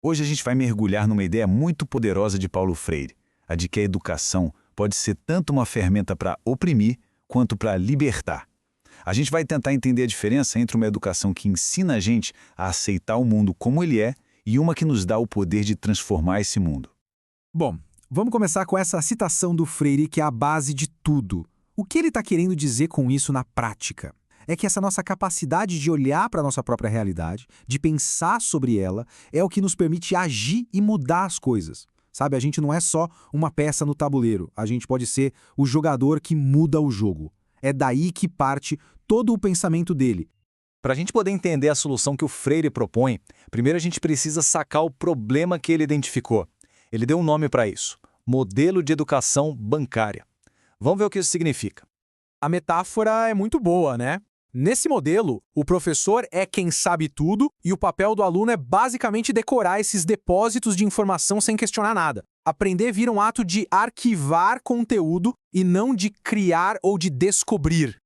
Hoje a gente vai mergulhar numa ideia muito poderosa de Paulo Freire, a de que a educação pode ser tanto uma ferramenta para oprimir quanto para libertar. A gente vai tentar entender a diferença entre uma educação que ensina a gente a aceitar o mundo como ele é e uma que nos dá o poder de transformar esse mundo. Bom, vamos começar com essa citação do Freire que é a base de tudo. O que ele está querendo dizer com isso na prática? É que essa nossa capacidade de olhar para a nossa própria realidade, de pensar sobre ela, é o que nos permite agir e mudar as coisas. Sabe, a gente não é só uma peça no tabuleiro, a gente pode ser o jogador que muda o jogo. É daí que parte todo o pensamento dele. Para a gente poder entender a solução que o Freire propõe, primeiro a gente precisa sacar o problema que ele identificou. Ele deu um nome para isso: modelo de educação bancária. Vamos ver o que isso significa. A metáfora é muito boa, né? Nesse modelo, o professor é quem sabe tudo e o papel do aluno é basicamente decorar esses depósitos de informação sem questionar nada. Aprender vira um ato de arquivar conteúdo e não de criar ou de descobrir.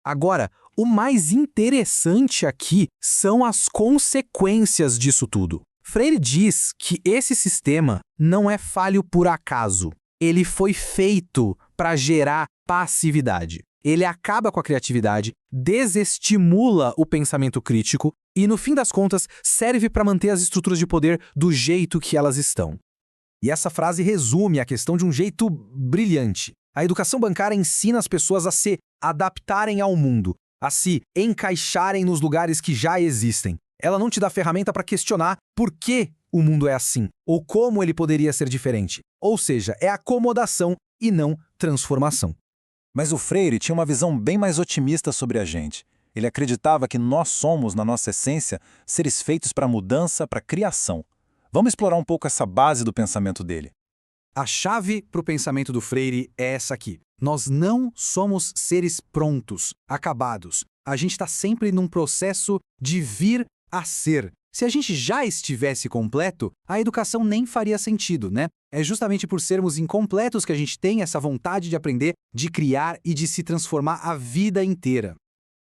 Agora, o mais interessante aqui são as consequências disso tudo. Freire diz que esse sistema não é falho por acaso. Ele foi feito para gerar passividade. Ele acaba com a criatividade, desestimula o pensamento crítico e, no fim das contas, serve para manter as estruturas de poder do jeito que elas estão. E essa frase resume a questão de um jeito brilhante. A educação bancária ensina as pessoas a se adaptarem ao mundo, a se encaixarem nos lugares que já existem. Ela não te dá ferramenta para questionar por que o mundo é assim, ou como ele poderia ser diferente. Ou seja, é acomodação e não transformação. Mas o Freire tinha uma visão bem mais otimista sobre a gente. Ele acreditava que nós somos, na nossa essência, seres feitos para mudança, para criação. Vamos explorar um pouco essa base do pensamento dele. A chave para o pensamento do Freire é essa aqui. Nós não somos seres prontos, acabados. A gente está sempre num processo de vir a ser. Se a gente já estivesse completo, a educação nem faria sentido, né? É justamente por sermos incompletos que a gente tem essa vontade de aprender, de criar e de se transformar a vida inteira.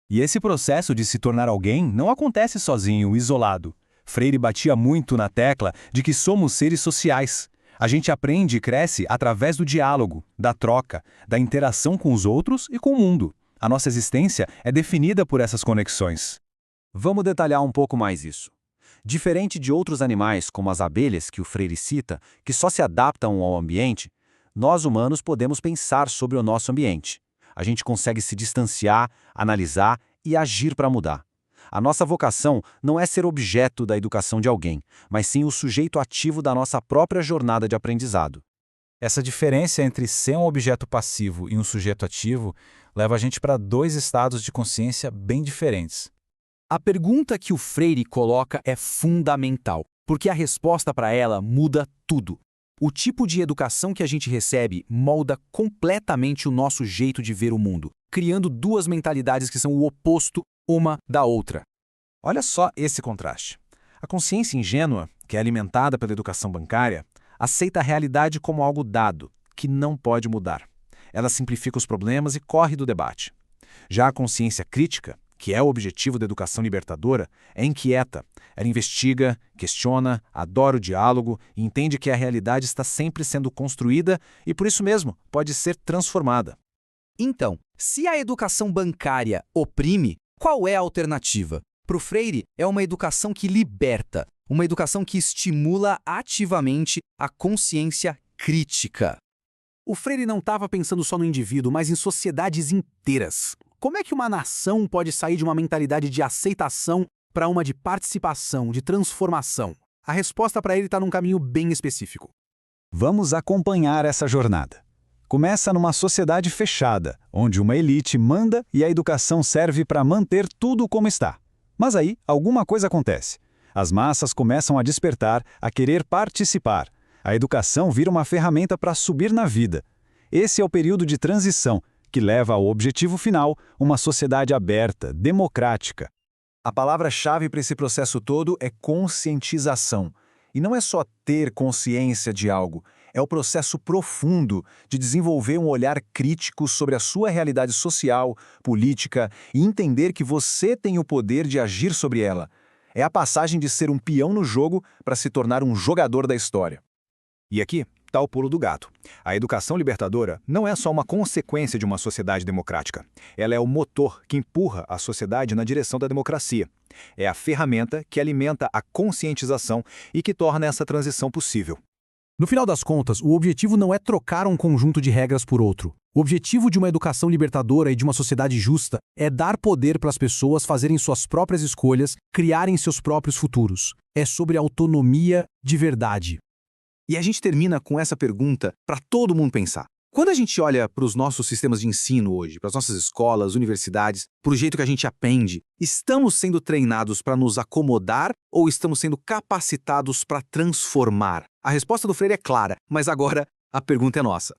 E esse processo de se tornar alguém não acontece sozinho, isolado. Freire batia muito na tecla de que somos seres sociais. A gente aprende e cresce através do diálogo, da troca, da interação com os outros e com o mundo. A nossa existência é definida por essas conexões. Vamos detalhar um pouco mais isso. Diferente de outros animais, como as abelhas que o Freire cita, que só se adaptam ao ambiente, nós humanos podemos pensar sobre o nosso ambiente. A gente consegue se distanciar, analisar e agir para mudar. A nossa vocação não é ser objeto da educação de alguém, mas sim o sujeito ativo da nossa própria jornada de aprendizado. Essa diferença entre ser um objeto passivo e um sujeito ativo leva a gente para dois estados de consciência bem diferentes. A pergunta que o Freire coloca é fundamental, porque a resposta para ela muda tudo. O tipo de educação que a gente recebe molda completamente o nosso jeito de ver o mundo, criando duas mentalidades que são o oposto uma da outra. Olha só esse contraste. A consciência ingênua, que é alimentada pela educação bancária, aceita a realidade como algo dado, que não pode mudar. Ela simplifica os problemas e corre do debate. Já a consciência crítica, que é o objetivo da educação libertadora, é inquieta. Ela investiga, questiona, adora o diálogo e entende que a realidade está sempre sendo construída e, por isso mesmo, pode ser transformada. Então, se a educação bancária oprime, qual é a alternativa? Para o Freire, é uma educação que liberta, uma educação que estimula ativamente a consciência crítica. O Freire não estava pensando só no indivíduo, mas em sociedades inteiras. Como é que uma nação pode sair de uma mentalidade de aceitação para uma de participação, de transformação? A resposta para ele está num caminho bem específico. Vamos acompanhar essa jornada. Começa numa sociedade fechada, onde uma elite manda e a educação serve para manter tudo como está. Mas aí, alguma coisa acontece. As massas começam a despertar, a querer participar. A educação vira uma ferramenta para subir na vida. Esse é o período de transição, que leva ao objetivo final, uma sociedade aberta, democrática. A palavra-chave para esse processo todo é conscientização. E não é só ter consciência de algo, é o processo profundo de desenvolver um olhar crítico sobre a sua realidade social, política e entender que você tem o poder de agir sobre ela. É a passagem de ser um peão no jogo para se tornar um jogador da história. E aqui está o pulo do gato. A educação libertadora não é só uma consequência de uma sociedade democrática. Ela é o motor que empurra a sociedade na direção da democracia. É a ferramenta que alimenta a conscientização e que torna essa transição possível. No final das contas, o objetivo não é trocar um conjunto de regras por outro. O objetivo de uma educação libertadora e de uma sociedade justa é dar poder para as pessoas fazerem suas próprias escolhas, criarem seus próprios futuros. É sobre autonomia de verdade. E a gente termina com essa pergunta para todo mundo pensar. Quando a gente olha para os nossos sistemas de ensino hoje, para as nossas escolas, universidades, para o jeito que a gente aprende, estamos sendo treinados para nos acomodar ou estamos sendo capacitados para transformar? A resposta do Freire é clara, mas agora a pergunta é nossa.